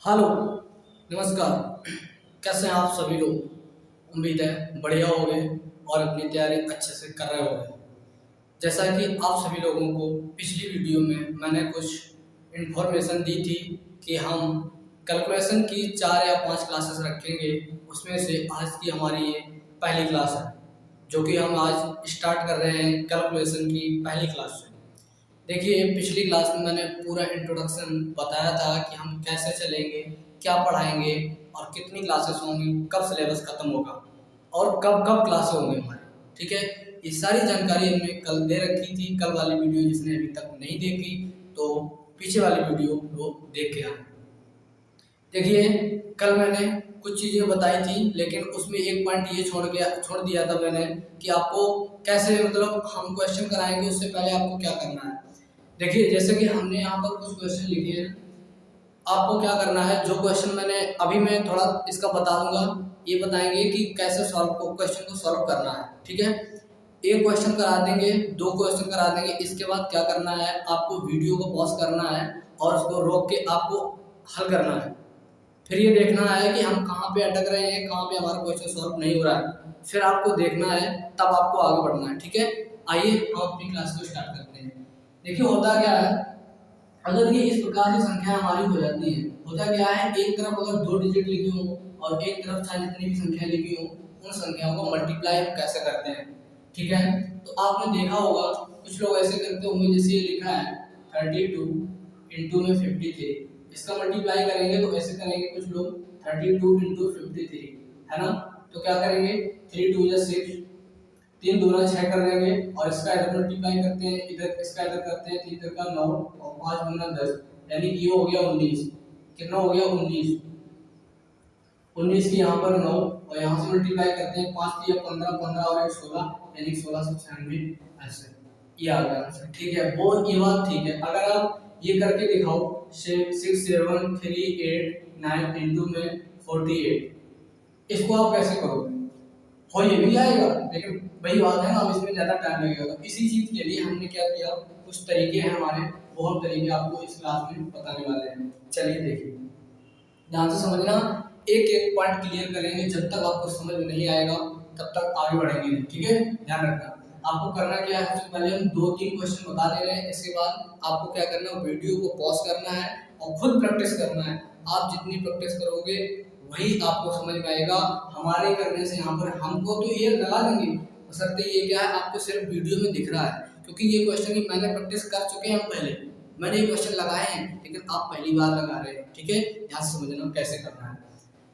Hello, नमस्कार। कैसे हैं आप सभी लोग? उम्मीद है बढ़िया होंगे और अपनी तैयारी अच्छे से कर रहे होंगे। जैसा कि आप सभी लोगों को पिछली वीडियो में मैंने कुछ इन्फॉर्मेशन दी थी कि हम कैलकुलेशन की 4 या 5 क्लासेस रखेंगे। उसमें से आज की हमारी ये पहली क्लास है, जो कि हम आज स्टार्ट कर रहे हैं कैलकुलेशन की पहली क्लास से। देखिए, पिछली क्लास में मैंने पूरा इंट्रोडक्शन बताया था कि हम कैसे चलेंगे, क्या पढ़ाएंगे और कितनी क्लासेस होंगी, कब सिलेबस खत्म होगा और कब कब क्लासेस होंगे हमारे। ठीक है, ये सारी जानकारी हमने कल दे रखी थी। कल वाली वीडियो जिसने अभी तक नहीं देखी तो पीछे वाली वीडियो वो देख के आए। देखिए, कल मैंने कुछ चीज़ें बताई थी, लेकिन उसमें एक पॉइंट ये छोड़ दिया था मैंने कि आपको कैसे, मतलब हम क्वेश्चन कराएंगे उससे पहले आपको क्या करना है। देखिए, जैसे कि हमने यहाँ पर कुछ क्वेश्चन लिखे हैं। आपको क्या करना है, जो क्वेश्चन मैंने अभी मैं थोड़ा इसका बता दूंगा, ये बताएंगे कि कैसे क्वेश्चन को सॉल्व करना है। ठीक है, एक क्वेश्चन करा देंगे, दो क्वेश्चन करा देंगे। इसके बाद क्या करना है, आपको वीडियो को पॉज करना है और उसको रोक के आपको हल करना है। फिर ये देखना है कि हम कहाँ पे अटक रहे हैं, कहाँ पे हमारा क्वेश्चन सॉल्व नहीं हो रहा है। फिर आपको देखना है, तब आपको आगे बढ़ना है। ठीक है, आइए हम अपनी क्लास को स्टार्ट करते हैं। देखिए, होता क्या है, अगर ये इस प्रकार की संख्या हमारी हो जाती है, होता क्या है, एक तरफ अगर 2 डिजिट लिखी हो और एक तरफ चाहे जितनी भी संख्या लिखी हो, उन संख्याओं को मल्टीप्लाई हम कैसे करते हैं। ठीक है, तो आपने देखा होगा कुछ लोग ऐसे करते होंगे, जैसे ये लिखा है 32 इंटू में 53, इसका मल्टीप्लाई करेंगे तो ऐसे करेंगे कुछ लोग, 32 इंटू 53, है ना। तो क्या करेंगे, 3 2 या 6, 3 दूना 6 कर देंगे और इसका इधर मल्टीप्लाई करते हैं, इधर इसका इधर करते हैं, 3 का 9 और 5 दूना 10, यानी कि ये हो गया 19। कितना हो गया, 19। 19 की यहाँ पर 9 और यहाँ से मल्टीप्लाई करते हैं, 5 दिया 15, 15 और 1 16, यानी 1696। ऐसे ये आ गया आंसर। ठीक है, वो ये बात ठीक है। अगर आप ये करके दिखाओ 6 7 3 8 9 इंटू में 48, इसको आप कैसे करोगे? हो ये भी आएगा, लेकिन वही बात है ना, अब इसमें ज्यादा टाइम लगेगा। तो इसी चीज के लिए हमने क्या किया, कुछ तरीके हैं हमारे, वो हम तरीके आपको इस क्लास में बताने वाले हैं। चलिए देखिए, ध्यान से समझना, एक एक पॉइंट क्लियर करेंगे। जब तक आपको समझ में नहीं आएगा तब तक आगे बढ़ेंगे नहीं। ठीक है, ध्यान रखना। आपको करना क्या है, सबसे पहले हम 2-3 क्वेश्चन बता दे रहे हैं। इसके बाद आपको क्या करना है, वीडियो को पॉज करना है और खुद प्रैक्टिस करना है। आप जितनी प्रैक्टिस करोगे वही आपको समझ में आएगा। हमारे करने से यहाँ पर हमको तो ये लगा देंगे, बशर्ते ये क्या है, आपको सिर्फ वीडियो में दिख रहा है, क्योंकि ये क्वेश्चन ही मैंने प्रैक्टिस कर चुके हैं हम पहले। मैंने ये क्वेश्चन लगाए हैं, लेकिन आप पहली बार लगा रहे हैं। ठीक है, यहाँ से समझना कैसे करना है।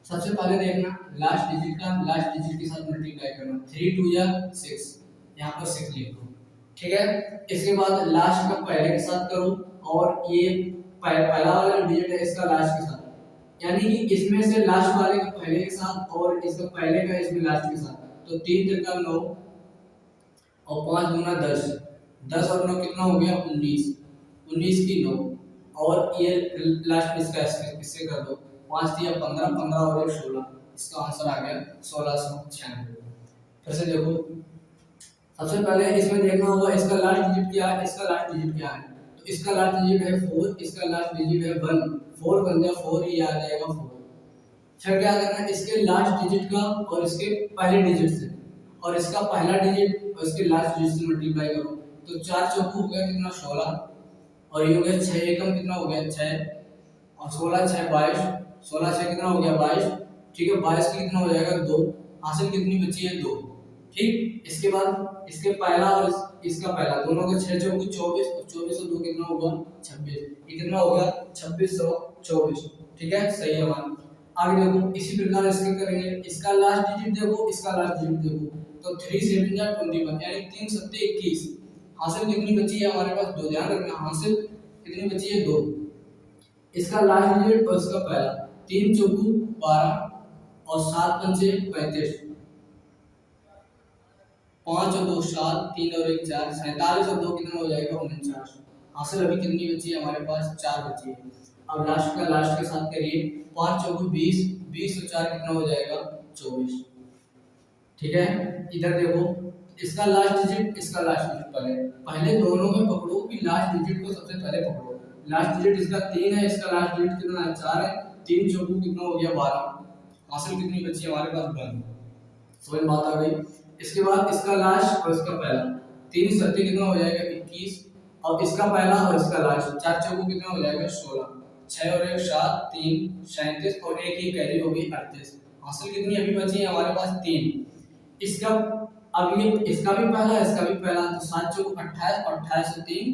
सबसे पहले देखना, लास्ट डिजिट का लास्ट डिजिट के साथ मल्टीप्लाई करना, 3 2 या 6, यहाँ पर 6 लिख दो। ठीक है, इसके बाद लास्ट का पहले के साथ करो और ये पहला वाला डिजिट है इसका लास्ट के साथ, यानी कि इसमें से लास्ट वाले का पहले के साथ और इसका पहले का इसमें लास्ट के साथ। तो 3 3 9 और 5 दूना 10, 10 और 9 कितना हो गया, 19, 19 की 9 और ये लास्ट इसका इससे कर दो, 5 दिया 15, 15 और 1 16, इसका आंसर आ गया 1696। फिर से देखो, सबसे पहले इसमें देखना होगा इसका लास्ट डिजिट क्या है, इसका लास्ट डिजिट क्या है। तो इसका लास्ट डिजिट है 4, इसका लास्ट डिजिट है 1, 4 बन गया 4, ये आ जाएगा 4। फिर क्या करना है, इसके लास्ट डिजिट का और इसके पहले डिजिट से और इसका पहला डिजिट और इसके लास्ट डिजिट से मल्टीप्लाई करो। तो 4 चौको हो गया कितना, 16, और ये हो गया 6 एकम कितना हो गया, 6 और 16 6 22, 16 6 कितना हो गया, 22। ठीक है, 22 की कितना हो जाएगा, 2। हासिल कितनी बची है, 2। ठीक, इसके बाद इसके पहला और इसका पहला, दोनों का 6 चौको 24 और 24 और 2 कितना होगा, 26। ये कितना हो गया, 2624। ठीक है, सही है हमारा। आगे देखो, इसी प्रकार इसके करेंगे, इसका लास्ट डिजिट देखो, इसका लास्ट डिजिट देखो। तो 3 7 या 21, यानी 3 7 21। हासिल कितनी बची है हमारे पास, 2। ध्यान रखना, हासिल कितनी बची है, 2। इसका लास्ट डिजिट और इसका पहला, 3 चौको 12 और 7 पंचे 35, 5 और 2 7, 3 और 1 4, 47 और 2 कितना हो जाएगा, 49। हासिल अभी कितनी बची है हमारे पास, 4 बची है। अब लास्ट का लास्ट के साथ करिए, 5 चौको 20, 20 और 4 कितना हो जाएगा, 24। ठीक है, इधर देखो, इसका लास्ट डिजिट इसका लास्ट डिजिट, पहले दोनों में पकड़ो कि लास्ट डिजिट को सबसे पहले पकड़ो। लास्ट डिजिट इसका 3 है, इसका लास्ट डिजिट कितना है, 4 है। 3 चौको कितना हो गया 12, हासिल कितनी बची हमारे पास 1। समझ में बात आ गई। इसके बाद इसका लास्ट और इसका पहला, 3 सत्ते कितना हो जाएगा 21, और इसका पहला और इसका लास्ट 4 चौको कितना हो जाएगा 16, 6 और 1 7, 3 37 और एक ही कैरी होगी 38। हासिल कितनी अभी बची है हमारे पास 3। इसका अब ये इसका भी पहला इसका भी पहला, तो 7 चौको 28 और 28 से 3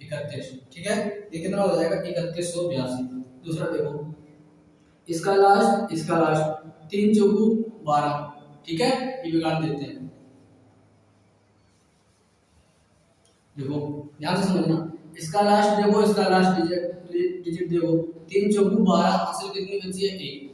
31। ठीक है, ये कितना हो जाएगा 3182। दूसरा देखो, इसका लास्ट 3 चौको 12। ठीक है, ये बिगाड़ देते हैं। देखो ध्यान से समझना, इसका लास्ट देखो, इसका लास्ट डिजिट देखो, 3 चौको 12, हासिल कितनी बची है 1।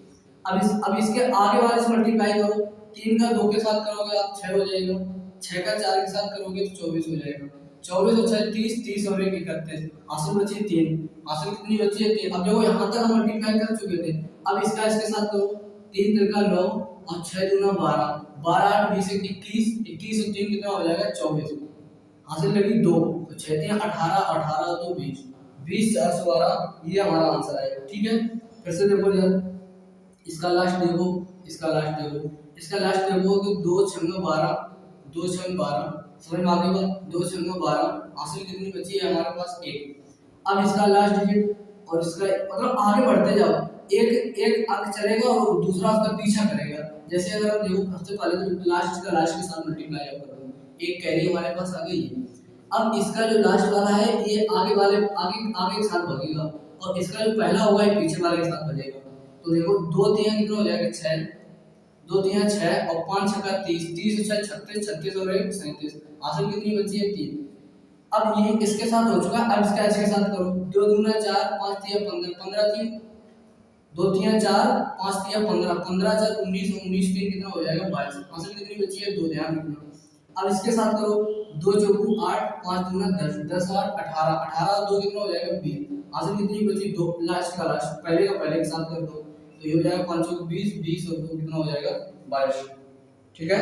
अब इसके आगे वाले से मल्टीप्लाई करो, 3 का 2 के साथ करोगे आप 6 हो जाएगा, 6 का 4 के साथ करोगे तो 24 हो जाएगा, 24 और 6 30, 30 और 1 31, हासिल बची 3। हासिल कितनी बची है 3। अब देखो यहाँ तक हम मल्टीप्लाई कर चुके थे, अब इसका इसके साथ करो, 3 3 का 9 और 6 दूना 12, 12 8 20 21, 21 और 3 कितना हो जाएगा 24। हासिल लगी 2, तो 6 3 18, 18 2 20, 20 4 से 12, ये हमारा आंसर आएगा। ठीक है, फिर से देखो यार, इसका लास्ट देखो, इसका लास्ट देखो, इसका लास्ट देखो कि 2 6 12, 2 6 12, समझ में आ गई बात, 2 6 12, हासिल कितनी बची है हमारे पास 1। अब इसका लास्ट डिजिट और इसका मतलब आगे बढ़ते जाओ, एक एक अंक चलेगा और दूसरा उसका पीछा करेगा। जैसे अगर हम देखो सबसे पहले तो लास्ट का लास्ट के साथ मल्टीप्लाई कर दो, एक कैरी हमारे पास आ गई है। अब इसका जो लास्ट वाला है ये आगे वाले आगे के साथ भागेगा, और इसका जो पहला होगा ये पीछे वाले के साथ भागेगा। तो देखो 2 3 कितना हो जाएगा 6, 2 3 6 और 5 6 का 30, 30 और 6 36, 36 और 1 37, हासिल कितनी बची है 3। अब ये इसके साथ हो चुका, अब इसका इसके साथ करो, 2 दूना 4, 5 3 15, 15 3 2 3 4, 5 3 15, 15 4 19, 19 3 कितना हो जाएगा 22, हासिल कितनी बची है 2। ध्यान रखना। अब इसके साथ करो, 2 चौको 8, 5 दूना 10, 10 8 18, 18 और 2 कितना हो जाएगा 20, हासिल कितनी बची 2। लास्ट का लास्ट पहले का पहले के साथ कर दो, तो ये हो जाएगा 5 चौको 20, 20 और 2 कितना हो जाएगा 22। ठीक है,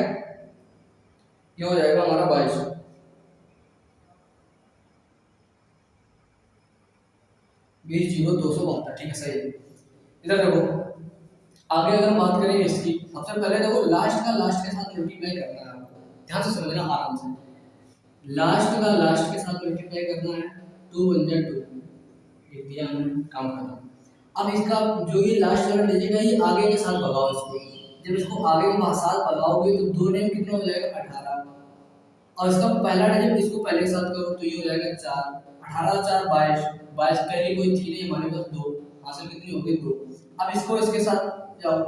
ये हो जाएगा हमारा 22। 20 0 272। ठीक है, सही है। इधर देखो, आगे अगर हम बात करें इसकी, सबसे पहले देखो लास्ट का लास्ट के साथ मल्टीप्लाई करना है आपको, ध्यान से समझना आराम से। लास्ट का लास्ट के साथ मल्टीप्लाई करना है, 2 1 जा 2, लिख दिया हमने, काम खत्म। अब इसका जो ये लास्ट वाला डिजिट है ये आगे के साथ भगाओ इसको, जब इसको आगे के साथ भगाओगे तो 2 ने कितना हो जाएगा 18, और इसका पहला डिजिट इसको पहले के साथ करो तो ये हो जाएगा 4, 18 4 22, 22 पहले कोई थी नहीं हमारे पास 2, हासिल कितनी हो गई 2। अब इसको इसके साथ जाओ,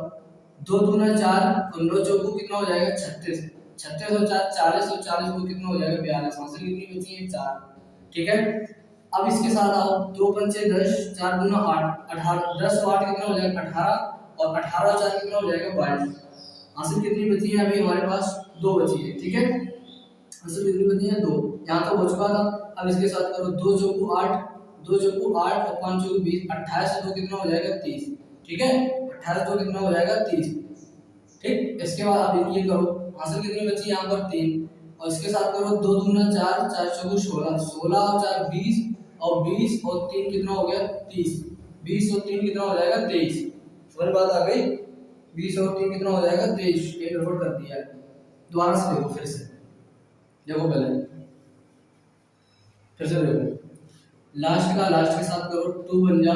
2 दूना 4 और 9 चौको कितना हो जाएगा 36, 36 और 4 40 और 40 को कितना हो जाएगा 42, हासिल कितनी बची है 4। ठीक है, अब इसके साथ आओ, 2 5 10, 4 दूना 8, 18 10 और 8 कितना हो जाएगा 18, और 18 और 4 कितना हो जाएगा 22, हासिल कितनी बची है अभी हमारे पास 2 बची है। ठीक है, हासिल कितनी बची है 2, यहाँ तक हो चुका था। अब इसके साथ करो, 2 चौको 8, 2 चौको 8 और 5 चौको 20, 28 से 2 कितना हो जाएगा 30। ठीक है, 28 2 कितना हो जाएगा 30। ठीक, इसके बाद अब ये करो, हासिल कितनी बची यहाँ पर 3, और इसके साथ करो 2 दूना 4, 4 चौको 16, 16 और 4 20, और 20 और 3 कितना हो गया 30, 20 और 3 कितना हो जाएगा 23। समझ बात आ गई, 20 और 3 कितना हो जाएगा 23, ये गड़बड़ कर दिया है। दोबारा से देखो, फिर से देखो, पहले फिर से देखो, लास्ट का लास्ट के साथ करो, 2 बन जा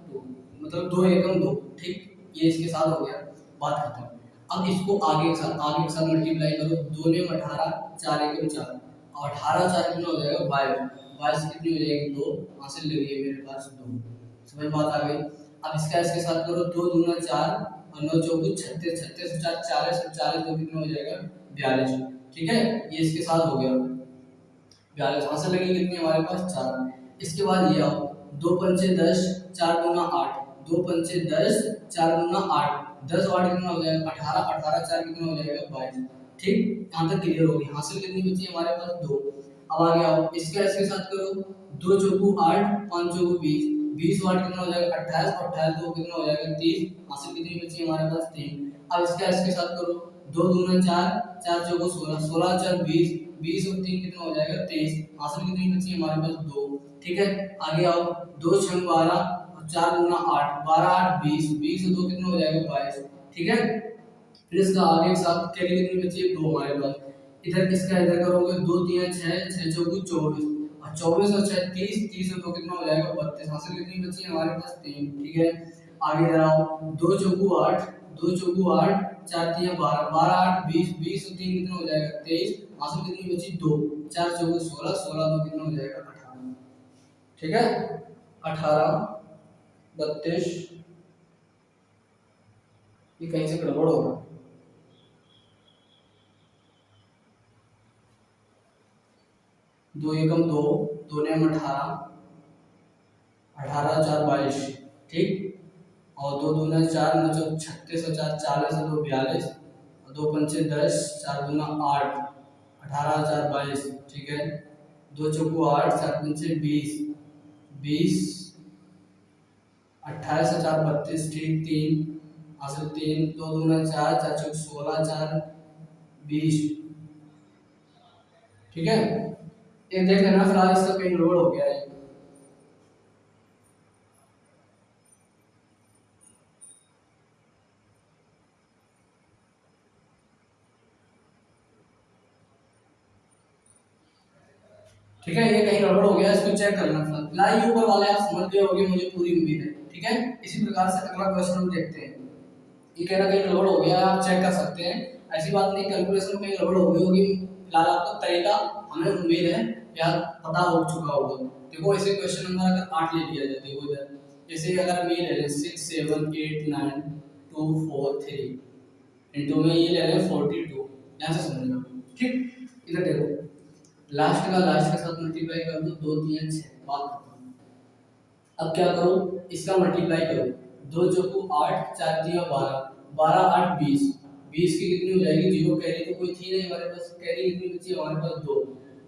2, मतलब 2 एकम 2। ठीक, ये इसके साथ हो गया, बात खत्म। अब इसको आगे के साथ मल्टीप्लाई करो, 2 ने 18, 4 एकम 4, और 18 4 कितना हो जाएगा 22, 22 कितनी हो जाएगी 2, हासिल लगी है मेरे पास 2। समझ बात आ गई। अब इसका इसके साथ करो, 2 दूना 4 और 9 चौको 36, 36 और 4 40 और 40 2 कितना हो जाएगा 42। ठीक है, ये इसके साथ हो गया 42, हासिल लगी कितनी हमारे पास 4। इसके बाद ये आओ, 2 5 10, 4 दूना 8, 2 5 10, 4 दूना 8, 10 और 8 कितना हो जाएगा 18, 18 4 कितना हो जाएगा 22। ठीक, यहाँ तक क्लियर होगी। हासिल कितनी बची है हमारे पास 2। अब आगे आओ, इसके साथ करो, 2 चौको 8, 5 चौको 20, 20 और 8 कितना हो जाएगा 28, और 28 2 कितना हो जाएगा 30, हासिल कितनी बची है हमारे पास 3। अब इसके साथ करो, 2 दूना 4, 4 चौको 16, 16 4 20, 20 और 3 कितना हो जाएगा 23, हासिल कितनी बची है हमारे पास 2। ठीक है, आगे आओ, 2 6 12 और 4 दूना 8, 12 8 20, 20 और 2 कितना हो जाएगा 22। ठीक है, फिर इसका आगे के साथ कैरी कितनी बची है 2 हमारे पास। इधर इसका इधर करोगे 2 3 6, 6 चौको 24 और 24 और 6 30, 30 और 2 कितना हो जाएगा 32। हासिल कितनी बची है हमारे पास 3। ठीक है, आगे इधर आओ 2 चौको 8, 2 चौको 8, 4 3 12, 12 8 20, 20 और 3 कितना हो जाएगा 23। हासिल कितनी बची 2, 4 चौको 16, 16 2 कितना हो जाएगा 18। ठीक है, 18 32, ये कहीं से गड़बड़ होगा। 2 एकम 2, 2 ने 18, 18 4 22। ठीक, और 2 दूना 4 9 36 और 4 40 और 2 42 और 2 पंचे 10, 4 दूना 8, 18 4 22। ठीक है, 2 चौको 8, 4 पंचे 20, 20 28 और 4 32। ठीक, 3 हासिल 3, 2 दूना 4, 4 चौक 16, 4 20। ठीक है, ये देख लेना फिलहाल इसका कहीं गड़बड़ हो गया है। ठीक है, ये कहीं गड़बड़ हो गया, इसको चेक करना फिलहाल। ये ऊपर वाले आप समझ गए होंगे, मुझे पूरी उम्मीद है। ठीक है, इसी प्रकार से अगला क्वेश्चन हम देखते हैं। ये कह रहा कहीं गड़बड़ हो गया, आप चेक कर सकते हैं, ऐसी बात नहीं कैलकुलेशन में कहीं गड़बड़ हो गई होगी। फिलहाल आपको तरीका हमें उम्मीद है या पता हो चुका होगा। देखो ऐसे क्वेश्चन नंबर अगर 8 ले लिया जाए, देखो इधर जैसे अगर हम ये ले लें 6 7 8 9 2 4 3 इनटू में ये ले लें 42, यहां से समझना। ठीक, इधर देखो लास्ट का लास्ट के साथ मल्टीप्लाई कर दो, 2 3 6 बात खत्म। अब क्या करो, इसका मल्टीप्लाई करो, 2 चौको 8, 4 3 12, 12 8 20, 20 की कितनी हो जाएगी 0, कैरी तो कोई थी नहीं हमारे पास, कैरी कितनी बची हमारे पास 2।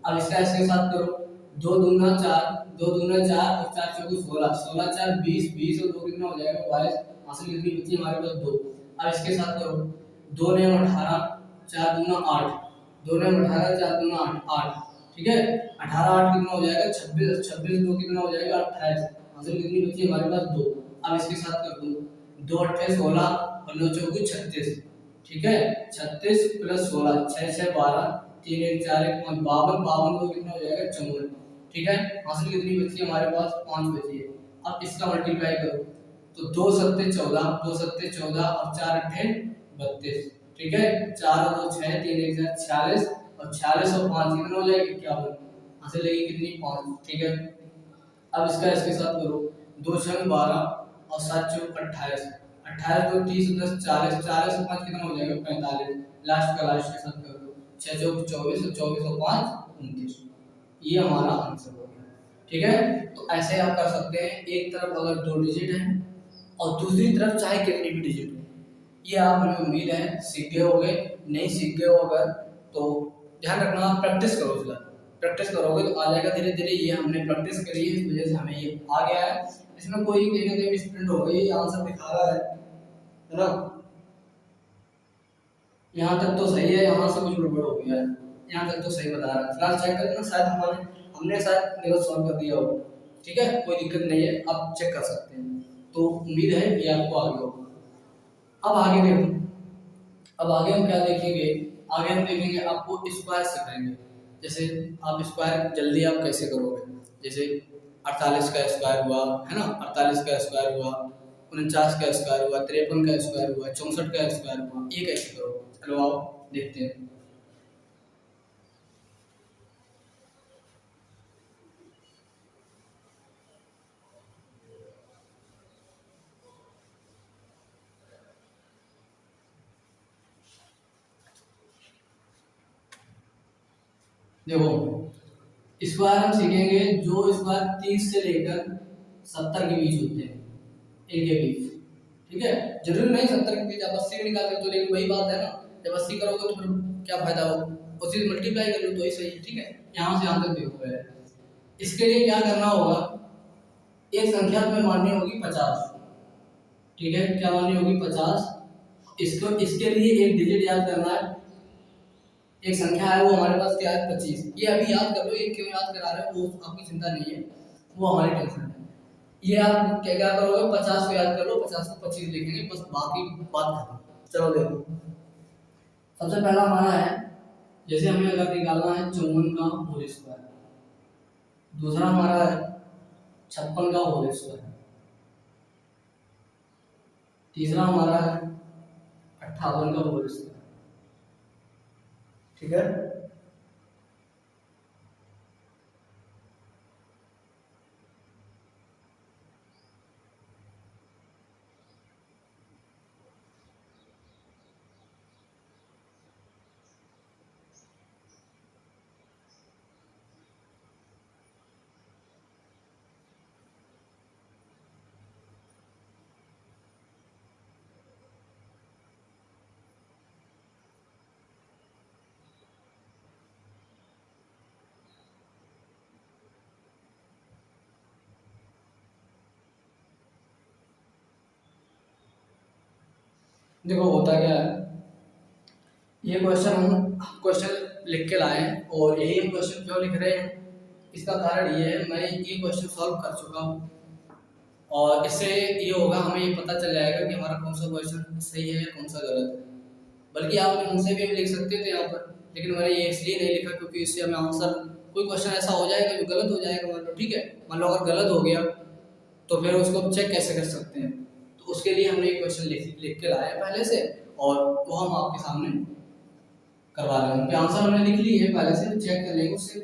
अब इसका इसके साथ करो, 2 दूना 4, 2 दूना 4 और 4 चौको 16, 16 4 20, 20 और 2 कितना हो जाएगा 22। हासिल कितनी बची हमारे पास 2। अब इसके साथ करो, 2 ने 18, 4 दूना 8, 2 ने 18, 4 दूना 8। ठीक है, 18 8 कितना हो जाएगा 26, 26 2 कितना हो जाएगा 28। हासिल कितनी बची हमारे पास 2। अब इसके साथ कर दो, 2 8 16 और 9 चौको 36। ठीक है, 36 प्लस 16 6 6 12, 3 1 4 1 5 52, 52 को कितना हो जाएगा 54। ठीक है, हासिल कितनी बची है हमारे पास 5 बची है। अब इसका मल्टीप्लाई करो, तो 2 7 14, 2 7 14 और 4 8 32। ठीक है, 4 और 2 6, 3 1 4 46 और 46 और 5 कितना हो जाएगा 51। हासिल लगेगी कितनी 5। ठीक है, अब इसका इसके साथ करो, 2 6 12 और 7 चौक 28, 28 2 30 10 40, 40 और 5 कितना हो जाएगा 45। लास्ट का लास्ट के साथ कर दो, 6 चौक 24 और 24 और 5 29। ये हमारा आंसर हो गया। ठीक है, तो ऐसे आप कर सकते हैं, एक तरफ अगर 2 डिजिट है और दूसरी तरफ चाहे कितनी भी डिजिट हो। ये आप हमें उम्मीद है सीख गए होंगे, नहीं सीख गए हो अगर तो ध्यान रखना, आप प्रैक्टिस करो। फिलहाल प्रैक्टिस करोगे तो आ जाएगा धीरे धीरे। ये हमने प्रैक्टिस करी है, इस वजह से हमें ये आ गया है। इसमें कोई कहीं ना कहीं मिसप्रिंट हो गई, आंसर दिखा रहा है ना, यहाँ तक तो सही है, यहाँ से कुछ गड़बड़ हो गया है, यहाँ तक तो सही बता रहा है। फिलहाल चेक करना, शायद हमने शायद निगल सॉल्व कर दिया हो। ठीक है, कोई दिक्कत नहीं है, आप चेक कर सकते हैं। तो उम्मीद है ये आपको आ गया होगा। अब आगे देखो, अब आगे हम क्या देखेंगे, आगे हम देखेंगे आपको स्क्वायर सिखाएंगे। जैसे आप स्क्वायर जल्दी आप कैसे करोगे, जैसे 48 का स्क्वायर हुआ है ना, 48 का स्क्वायर हुआ, 49 का स्क्वायर हुआ, 53 का स्क्वायर हुआ, 64 का स्क्वायर हुआ, ये कैसे करोगे। चलो आओ देखते हैं। देखो स्क्वायर हम सीखेंगे जो स्क्वायर 30 से लेकर 70 के बीच होते हैं, इनके बीच। ठीक है, जरूरी नहीं 70 के बीच आप 80 निकाल सकते हो, लेकिन वही बात है ना, जब 80 करोगे तो फिर क्या फायदा हो, उसी से मल्टीप्लाई कर लो तो ही सही। ठीक है, यहाँ से यहाँ तक देखो है। इसके लिए क्या करना होगा, एक संख्या तुम्हें माननी होगी 50। ठीक है, क्या माननी होगी 50। इसको इसके लिए एक डिजिट याद करना है, एक संख्या है वो हमारे पास क्या है 25। ये अभी याद कर लो, ये क्यों याद करा रहे हो वो आपकी चिंता नहीं है, वो हमारी टेंशन है। ये आप क्या क्या करोगे, 50 को याद कर लो, 50 को 25 लिखेंगे, बस बाकी बात खत्म। चलो देखो, सबसे पहला हमारा है, जैसे हमें अगर निकालना है 54 का होल स्क्वायर, दूसरा हमारा है 56 का होल स्क्वायर, तीसरा हमारा है 58 का होल स्क्वायर। ठीक है, देखो होता क्या है, ये क्वेश्चन हम क्वेश्चन लिख के लाए हैं, और यही हम क्वेश्चन क्यों लिख रहे हैं, इसका कारण ये है, मैं ये क्वेश्चन सॉल्व कर चुका हूँ, और इससे ये होगा, हमें ये पता चल जाएगा कि हमारा कौन सा क्वेश्चन सही है या कौन सा गलत है। बल्कि आप मुझसे भी लिख सकते थे यहाँ पर, लेकिन मैंने ये इसलिए नहीं लिखा क्योंकि इससे हमें आंसर, कोई क्वेश्चन ऐसा हो जाएगा जो गलत हो जाएगा मान लो, ठीक है, मान लो अगर गलत हो गया तो फिर उसको चेक कैसे कर सकते हैं, तो उसके लिए हमने एक क्वेश्चन लिख के लाया पहले से, और वो हम आपके सामने करवा रहे हैं, उनके आंसर हमने लिख लिए है पहले से, चेक कर लेंगे उससे,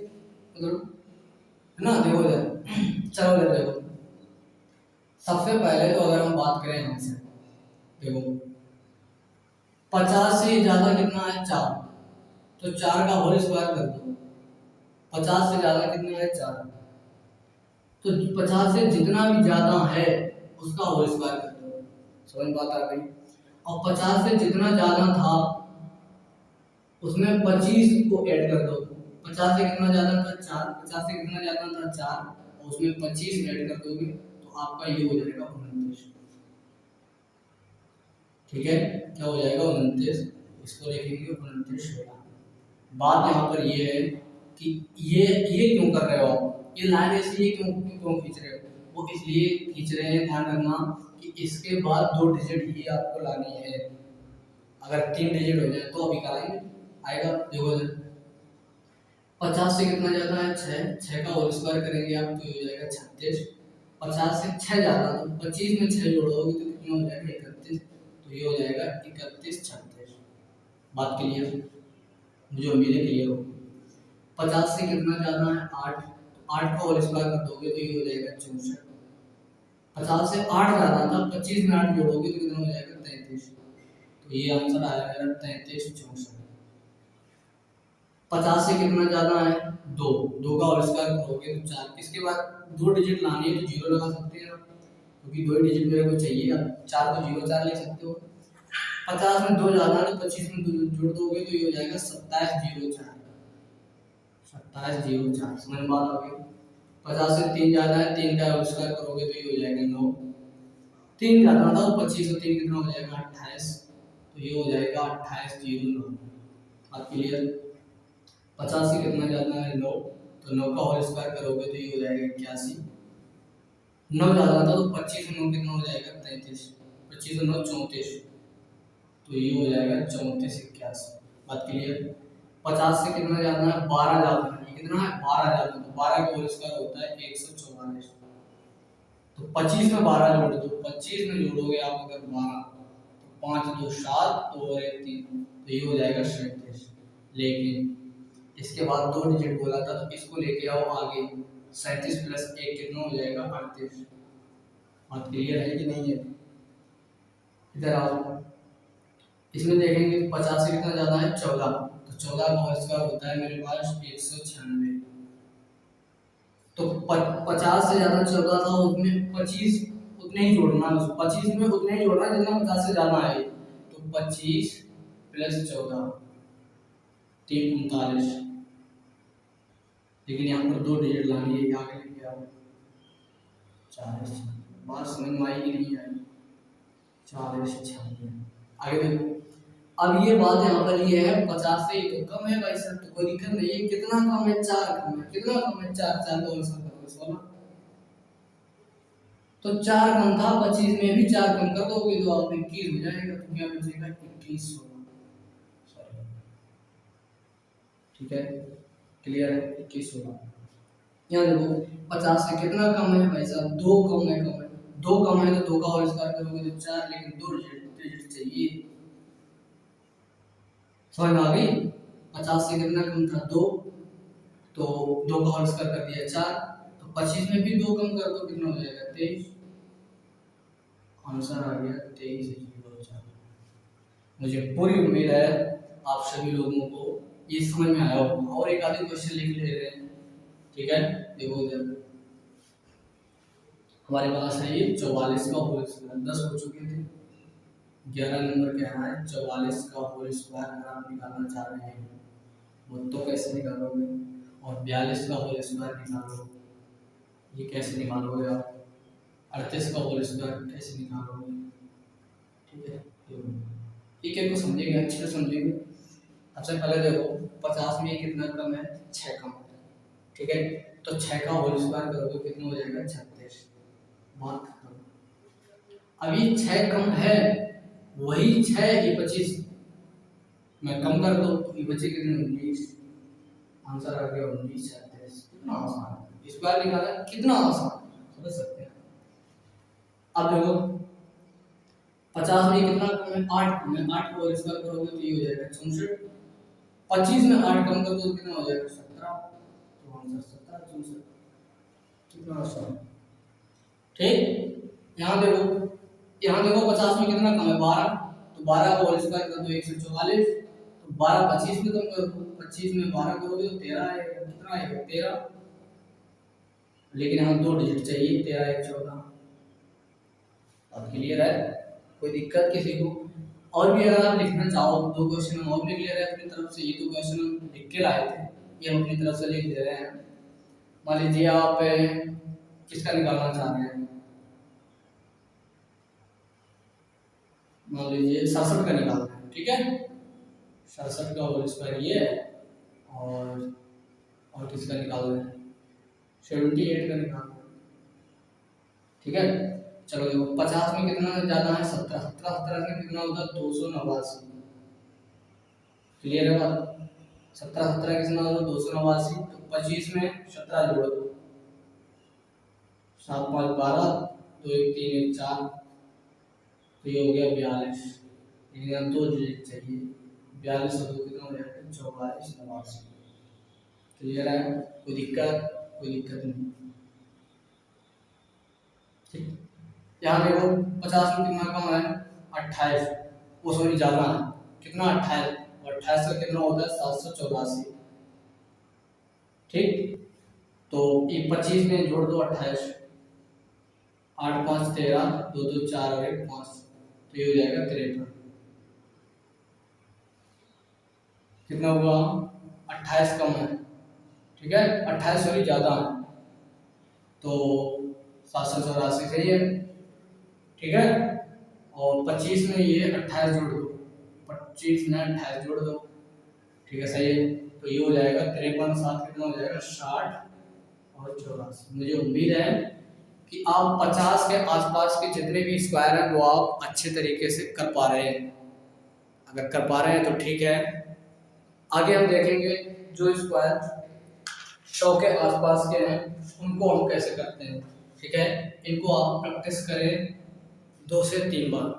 मतलब है ना। देखो इधर, चलो इधर देखो, सबसे पहले तो अगर हम बात करें हमसे, देखो 50 से ज्यादा कितना है 4, तो 4 का होल स्क्वायर कर दो। 50 से ज्यादा कितना है 4, तो 50 से जितना भी ज्यादा है उसका होल स्क्वायर कर दो। समझ बात आ गई। और 50 से जितना ज्यादा था उसमें 25 को ऐड कर दो। 50 से कितना ज्यादा था 4, 50 से कितना ज्यादा था 4, और उसमें 25 ऐड कर दोगे तो आपका ये हो जाएगा 29। ठीक है, क्या हो जाएगा 29, इसको लिखेंगे 29 होगा। बात यहाँ पर ये है कि ये क्यों कर रहे हो आप, ये लाइन इसलिए क्यों क्यों खींच रहे हो, वो इसलिए खींच रहे हैं, ध्यान रखना कि इसके बाद 2 डिजिट ही आपको लानी है। अगर 3 डिजिट हो जाए तो अभी कराएंगे, आएगा। देखो 50 से कितना ज्यादा है 6, 6 का होल स्क्वायर करेंगे आप तो ये हो जाएगा 36। 50 से 6 ज्यादा, तो 25 में 6 जोड़ोगे तो कितना हो जाएगा 31, तो ये हो जाएगा 31 36। बात क्लियर, मुझे उम्मीद है क्लियर हो। 50 से कितना ज्यादा है 8, तो 8 का होल स्क्वायर कर दोगे तो ये हो जाएगा 64। 50 से 8 ज्यादा था, 25 में 8 जोड़ोगे तो कितना हो जाएगा 33, तो ये आंसर आया मेरा 33 64। 50 से कितना ज्यादा है 2, 2 का होल स्क्वायर करोगे तो 4, इसके बाद 2 डिजिट लानी है तो 0 लगा सकते हैं आप, क्योंकि 2 डिजिट मेरे को चाहिए, आप 4 को 0 4 लिख सकते हो। 50 में 2 ज्यादा है तो 25 में 2 जोड़ दोगे तो ये हो जाएगा 27 0 4, 27 0 4। समझ में बात आ गई। 50 से 3 ज्यादा है, 3 का होल स्क्वायर करोगे तो ये हो जाएगा 9, 3 ज्यादा था तो 25 और 3 कितना हो जाएगा 28, तो ये हो जाएगा 28 0 9। बात क्लियर। 50 से कितना ज्यादा है 9, तो 9 का होल स्क्वायर करोगे तो ये हो जाएगा 81। 9 ज्यादा था तो 25 और 9 कितना हो जाएगा 33, 25 और 9 34, तो ये हो जाएगा 34 81। बात क्लियर। 50 से कितना ज्यादा है 12 ज्यादा है, ये कितना है 12 ज्यादा, तो 12 का होल स्क्वायर होता है 144, तो 25 में 12 जोड़ दो, 25 में जोड़ोगे आप अगर 12 तो 5 2 7 और 1 3, तो ये हो जाएगा 37। लेकिन इसके बाद 2 डिजिट बोला था तो इसको लेके आओ आगे, 37 प्लस 1 कितना हो जाएगा 38। बात क्लियर है कि नहीं है। इधर आओ, इसमें देखेंगे 50 से कितना ज्यादा है 14, तो 14 का होल स्क्वायर होता है मेरे पास 196, तो 50 से ज्यादा 14 था उसमें 25 उतने ही जोड़ना है, 25 में उतने ही जोड़ना जितना 50 से ज्यादा है, तो 25 प्लस 14 3 39। लेकिन यहाँ पर 2 डिजिट लानी है, आगे लेके आओ 40। बात समझ में आई कि नहीं आई, 40 96। आगे देखो, अब ये बात यहाँ पर ये है 50 से ये तो कम है भाई सर, तो कोई दिक्कत नहीं है। कितना कम है 4 कम है, कितना कम है 4, 4 को आंसर करो 16। तो 4 कम था, 25 में भी 4 कम कर दोगे तो आप 21 हो जाएगा। तो क्या बचेगा 21 16। सॉरी, ठीक है, क्लियर है, 21 16। यहाँ देखो 50 से कितना कम है भाई साहब, 2 कम है, कम है, 2 कम है तो 2 का होल स्क्वायर करोगे तो 4, लेकिन 2 डिजिट चाहिए। समझ में आ गई? 50 से कितना कम था 2, तो 2 का होल स्क्वायर कर दिया 4, तो 25 में भी 2 कम कर दो, कितना हो जाएगा 23। आंसर आ गया 23:4। मुझे पूरी उम्मीद है आप सभी लोगों को ये समझ में आया होगा। और एक आधे क्वेश्चन लिख ले रहे हैं, ठीक है, देखो इधर हमारे पास है ये 44 का होल स्क्वायर, 10 हो चुके थे, 11 नंबर कह रहा है 44 का होल स्क्वायर अगर आप निकालना चाह रहे हैं वो तो कैसे निकालोगे, और 42 का होल स्क्वायर निकालो, ये कैसे निकालोगे आप, 38 का होल स्क्वायर कैसे निकालोगे, ठीक है। एक एक को समझेंगे, अच्छे से समझेंगे। सबसे पहले देखो 50 में कितना कम है, 6 कम है, ठीक है, तो 6 का होल स्क्वायर करोगे कितना हो जाएगा 36। बात खत्म। अब ये 6 कम है, वही 6 ये 25 मैं कम कर दो तो ये बचे कितने 19। आंसर आ गया 19 36। कितना आसान है, स्क्वायर निकाला कितना आसान, समझ सकते हैं। अब देखो 50 में कितना कम है, 8 कम है, 8 को होल स्क्वायर करोगे तो ये हो जाएगा 64। 25 में 8 कम कर दो तो कितना हो जाएगा 17। तो आंसर 17 64। कितना आसान, ठीक। यहाँ देखो 50 में कितना कम है 12, तो 12 को होल स्क्वायर कर दो 144, तो 12 25 में कम कर दो, 25 में 12 करोगे तो 13 आएगा, कितना आएगा 13, लेकिन यहाँ 2 डिजिट चाहिए, 13 1 14। अब क्लियर है, कोई दिक्कत किसी को? और भी अगर आप लिखना चाहो तो 2 क्वेश्चन हम और लिख ले रहे हैं अपनी तरफ से, ये 2 क्वेश्चन हम लिख के लाए थे, ये हम अपनी तरफ से लिख दे रहे हैं। मान लीजिए आप किसका निकालना चाह रहे हैं, मान लीजिए 67 का निकालना है, ठीक है, 67 का होल स्क्वायर ये है, और किसका निकालना है 78 का निकालना है, ठीक है। चलो देखो 50 में कितना ज्यादा है 17, 17 में कितना होता है 289। क्लियर है बात, 17 कितना होगा 289, तो 25 में 17 जोड़ दो, 7 5 12, 2 1 3 1 4, तो ये हो गया 42, लेकिन 2 डिजिट चाहिए, 42 और 2 कितना हो जाएगा 44 89। क्लियर है, कोई दिक्कत नहीं, ठीक। यहाँ देखो 50 में कितना कम है 28, वो सॉरी ज्यादा है, कितना 28, और 28 का कितना होता है 784, ठीक। तो ये 25 में जोड़ दो 28, 8 5 13, 2 2 4 और 1 5, तो ये हो जाएगा 53। कितना हुआ 28 कम है, ठीक है, 28 सॉरी ज्यादा है, तो 784 सही है, ठीक है। और 25 में ये 28 जोड़ दो, 25 में 28 जोड़ दो, ठीक है, सही है, तो ये हो जाएगा 53 7 कितना हो जाएगा 60 और 84। मुझे उम्मीद है कि आप 50 के आसपास के जितने भी स्क्वायर हैं वो आप अच्छे तरीके से कर पा रहे हैं, अगर कर पा रहे हैं तो ठीक है। आगे हम देखेंगे जो स्क्वायर 100 के आसपास के हैं उनको हम कैसे करते हैं, ठीक है। इनको आप प्रैक्टिस करें 2 से 3 बार,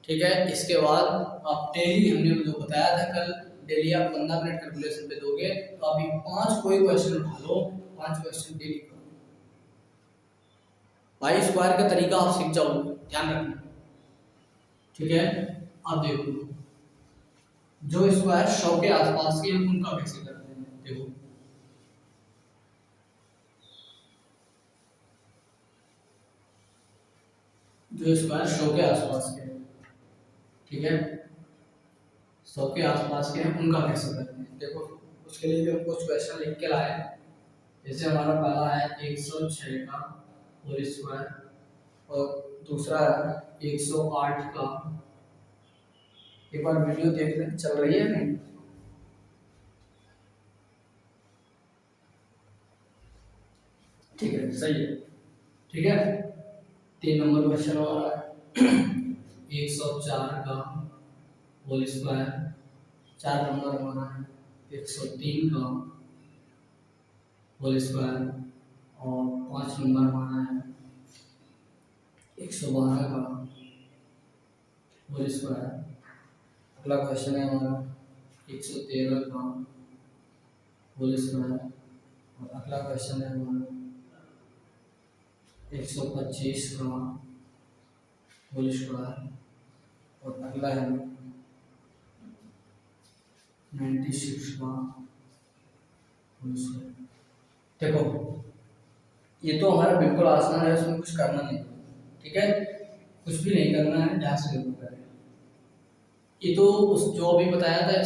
ठीक है। इसके बाद आप डेली, हमने जो बताया था कल, डेली आप 15 मिनट कैलकुलेशन पे दोगे तो आप ये 5 कोई क्वेश्चन उठा लो, 5 क्वेश्चन डेली करो, भाई स्क्वायर का तरीका आप सीख जाओगे, ध्यान रखना, ठीक है। अब देखो जो स्क्वायर 100 के आसपास के हैं उनका कैसे करते हैं, देखो जो स्क्वायर 100 के आसपास के हैं, ठीक है, 100 के आसपास के हैं उनका कैसे करते हैं, देखो उसके लिए भी हम कुछ क्वेश्चन लिख के लाए हैं। जैसे हमारा पहला है 106 का होल स्क्वायर, और दूसरा है 108 का, एक बार वीडियो देख लें चल रही है नहीं, ठीक है, सही है, ठीक है। 3 नंबर क्वेश्चन हमारा है 104 का होल स्क्वायर। 4 नंबर हमारा है 103 का होल स्क्वायर। और 5 नंबर हमारा है 112 का होल स्क्वायर। अगला क्वेश्चन है हमारा 113 का होल स्क्वायर। और अगला क्वेश्चन है हमारा 125 का होल स्क्वायर। और अगला है 96 का होल स्क्वायर। देखो ये तो हमारा बिल्कुल आसान है, इसमें कुछ करना नहीं, ठीक है, कुछ भी नहीं करना है, ध्यान से देखो। ये तो उस जो भी बताया था